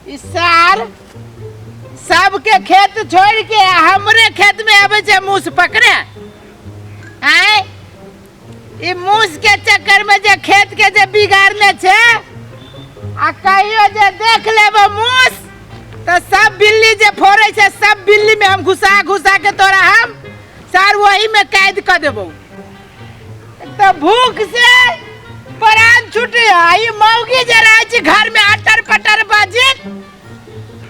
सार सबके खेत छोड़ के हमरे खेत में आवे छे मूस पकड़े। आए ई मूस के चक्कर में जे खेत के जे बिगाड़ने छे आ कहियो जे देख लेबो मूस तो सब बिल्ली जे फोड़े छे सब बिल्ली में हम घुसा घुसा के तोरा हम सार वही में कैद कर देबो। तो भूख से प्राण छूटे आई मौगी जरा घर में अटर पटर बाजी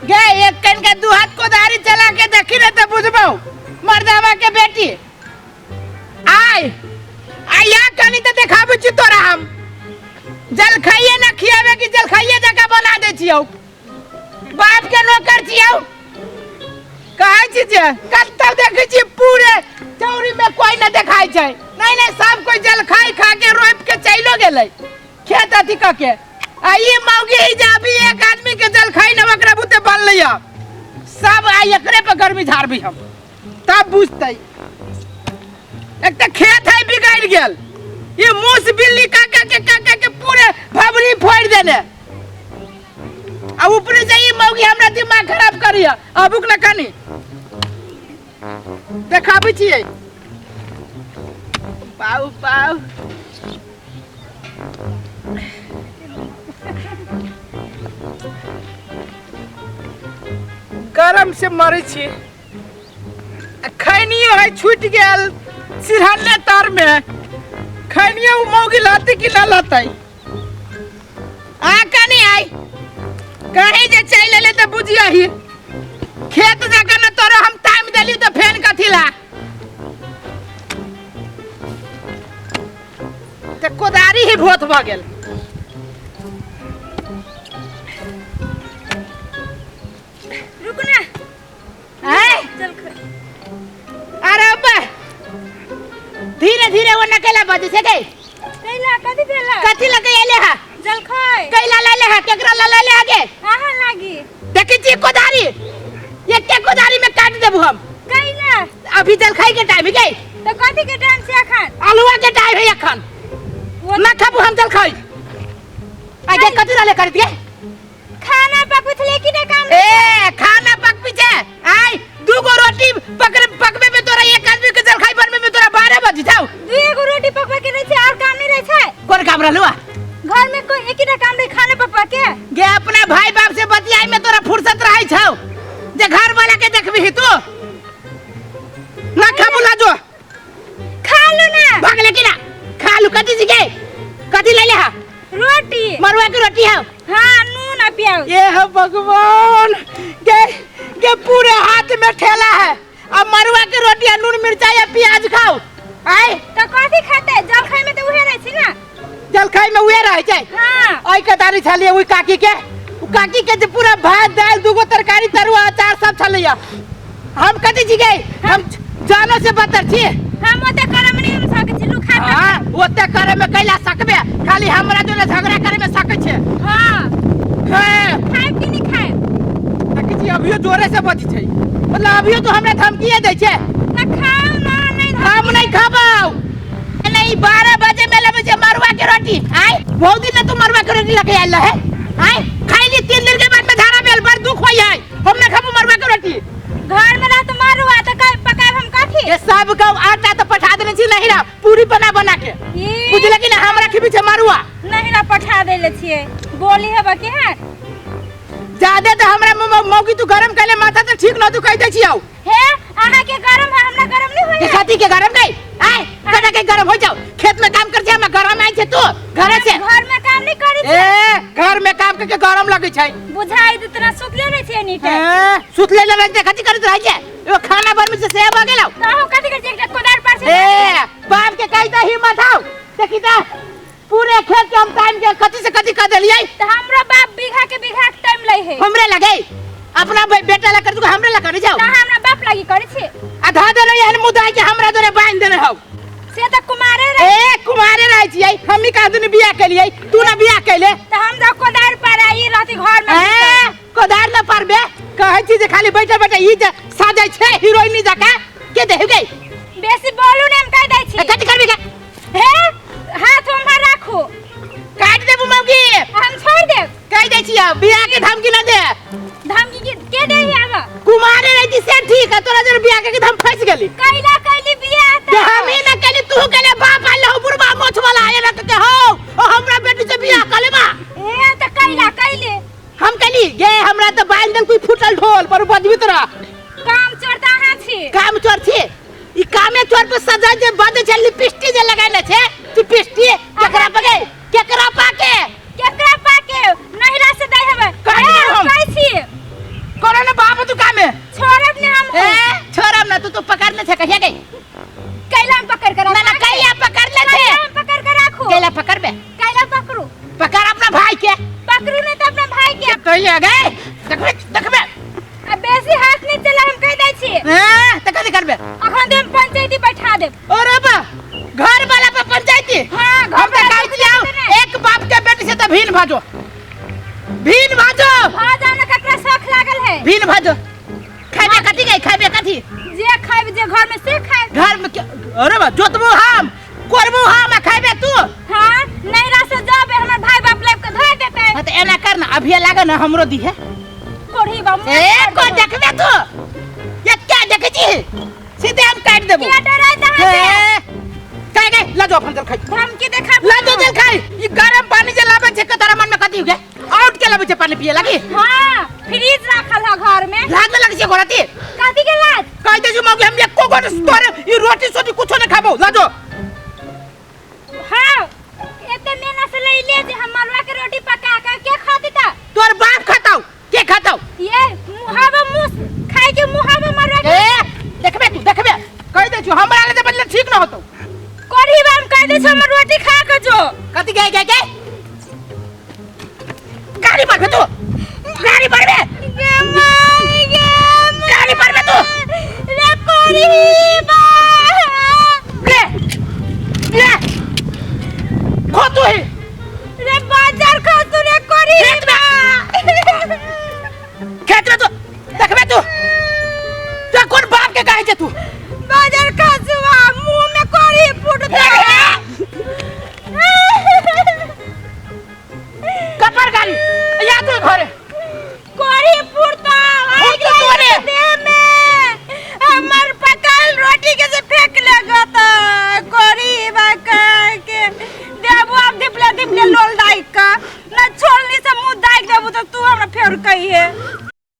गे एक कन के दू हाथ कोदारी चला के देखी रे तो बुझबो मर्दावा के बेटी आय आया कनी तो देखाबे छी तोरा हम जल खाइए ना खियावे की जल खाइए जगह बना दे छियो बाप के नौकर छियो कहै छी जे कत्तौ देखै छी पूरे चौरी में कोई ना देखाई छै नहीं नहीं सब कोई जल खाई खा के रोप के चलो गेलै खेत अथी क के आई मौगी जाबी एक आदमी के जल खाई न ओकरा बुते बन लिया सब आई एकरे पे गर्मी झाड़बी हम तब बुझतै। एक त खेत है बिगड़ गेल ये मूस बिल्ली काका के पूरे भबरी फोड़ देने आ ऊपर से ये मौगी हमरा दिमाग खराब करिया अबुक न कनी देखाबी छियै पाऊ पाऊ गरम से मरे छी खैनियो है छूट गेल सिरहने तार में खैनियो मौगी लाती कि ना लातै आ कनी आई कहीं जे चल ले तो बुझिया ही खेत जगह न तोरा हम टाइम देली तो फेन कथी ला ते कोदारी ही भोत भ गेल। रुक ना हैं चल अरे अब्बा धीरे धीरे वो नकेला बजे से गई कैला कथी भेला कथी लगे एले हा जल खाए कैला ले हा केकरा ले आगे आहा लागी देखी छी कोदारी ये के कोदारी में काट देबू हम कैला अभी जल खाई के टाइम गई तो कथी के टाइम से अखन आलूआ के टाइम है अखन ना खाबू हम जल खाई आगे कथी रहले कर दिए खाना पकुथले की ना काम ए खाना पक पीछे आई दूगो रोटी पकबे में तोरा एक आदमी के जल खाई बनमे में तोरा 12 बज जाओ दुगो रोटी पकवा के रहे छे और काम नहीं रहे छे कोन काम रहलुआ घर में कोई एक ही ना काम रहे खाना पकवा के गे अपना भाई बाप से बतियाई में तोरा फुर्सत रहै छौ जे घर वाला के देखबी तू ना खाबू ला जो खा लो ना भाग ले कि ना खा लू कथी सिखे कथी ले हा रोटी मरुआ की रोटी है हां नून आ प्याज ये है भगवान के पूरे हाथ में ठेला है अब मरुआ की रोटी है नून मिर्चाई या प्याज खाओ आए तो कथी खाते जल खाई में तो उहे रहे छी ना जल खाई में उहे रहे छै हां ओई कतारी छलिए ओई काकी के जे पूरा भात दाल दूगो तरकारी तरुआ अचार सब छलिए हम कथी छी गए हम जानो से बदतर छी हम ओते करम नहीं हम सके छी लू खा हां ओते करे में कैला सकबे खाली हमरा जोने झगड़ा करे में सकै छै हां हां खाए कि नहीं खाए देखी छी अभियो जोरे से बची छै मतलब अभियो तो हमरा धमकीए दै छै ना खाओ ना नहीं हम नहीं खाबाऊ नहीं 12 बजे में लेबे छै मरुआ के रोटी आय बहुत दिन न तू मरुआ के रोटी लेके आइल है आय खाई ली 3 दिन के बाद में धारा बेल पर दुख होई है हम न खाबू मरुआ के रोटी घर में रह तो मरुआ तो काय पकाए हम कथी ये सब का आटा तो पठा देने छी नहीं रा पूरी बना के बुझले कि ना हमरा खिबी छै मरुआ नहीं ना पठा देले छिए बोली है बके है ज्यादा तो हमरा मौकी तू गरम कैले माथा तो ठीक न तू कह दे छियौ हे आहा के गरम है हमरा गरम नहीं होई खाती के गरम नहीं आय कदा के गरम हो जाओ खेत में काम कर छै हम गरम आई छै तू घर से घर में काम नहीं करी ए घर में काम करके गरम लगे छै बुझाई इतना सुतले नहीं छे नीटे सुतले लगे ते कथि करत रह छै एगो खाना बनमे से सेब आ गेलौ काहो कथि कर एकटा कोदार पर से ए बाप के कहि त हिम्मत आओ देखि त पूरे खेत के हम टाइम के कथि से कथि कर देलियै त हमरा बाप बीघा के टाइम लै है हमरे लगे अपना बेटा ला कर तू हमरे ला कर जाओ त हमरा बाप लागी करे छे आधा देले एहन मुद्दा के हमरा दोरे बांध देने हौ से त कुमारे रे ए कुमारे रहै छियै हमनी का दुनी बियाह केलियै तू ना बियाह केले त हम जा कोदार पर आई रहती घर में ए कोदार न परबे कहै छी जे खाली बैठे बैठे ई जे साजै छै हीरोइन जका के देहु गई बेसी बोलू ने हम कह दै छी कथि करबी का हे हाथ हम राखो काट देबू मौगी हम छोड़ देब कह दै छियै बियाह के धमकी न दे गे हमरा तो बांधल कोई फुटल ढोल पर बजबी तोरा काम चोरता हां छी काम चोर छी ई कामे चोर पे सजा जे बद छै लिपस्टिक जे लगाइले छै लिपस्टिक केकरा पाके नहिरा से दे हवे कहै छी करे ना बाप तू कामे छोड़ब ने हम छोड़ब ना तू पकड़ ले छै कहिया गई कैला हम पकड़ कर ना कैला पकड़ ले छै हम पकड़ कर राखू कैला पकड़बे कैला पकड़ू पकड़ अपना भाई के पकड़ू नहीं तो अपना भाई के कहिया गई देखबे अब बेसी हाथ नहीं चला हम कह दै छी त कथि करबे अखन दे हम पंचायती बैठा देब अरे बा घर वाला पे पंचायती हां हम पे कहै छी एक बाप के बेटी से त भीन भाजो भाजा ना ककरा शौक लागल है भीन भाजो खाबे कथि गई खाबे कथि जे खाइब जे घर में से खाइब घर में अरे बा जोतबो हम करबो हम खाबे तू हां नैरा से जाबे हमर भाई बाप लेब के धर देतै हां त एना कर ना अभी लागे ना हमरो दी है कोढ़ी बम को देखबे तू ये क्या देखे छी सीधे हम काट देबो क्या डराता है काय गए ला जो अपन जल खाई धमकी देखा ला जो जल खाई ई गरम पानी जे लाबे छै के तारा मन में कथि हो गए आउट के लाबे छै पानी पिए लगी हां फ्रिज रखल है घर में लाज लगे छै गोरती कथि के लाज कह दे जो मौके हम एको गोट तोरे ई रोटी सोटी कुछो नहीं खाबो ला जो हां एते मेहनत से ले जे हम मरवा के रोटी पका के खाती ता तोर बाप खाताऊ के खाताऊ ये मुहावा मुस खाए के मुहावा मरवा के देखबे तू देखबे कह दे जो हमरा ले बदले ठीक न होतो कोढ़ी बम कह दे हम रोटी खा के जो कथि गए गाड़ी पर तू गाड़ी पर बे गाड़ी पर तू रे कोढ़ी बा ले खो तू ही रे बाजार खा तू रे कोढ़ी खेत में तू देखबे तू कौन बाप के कहे छै तू बाजार खा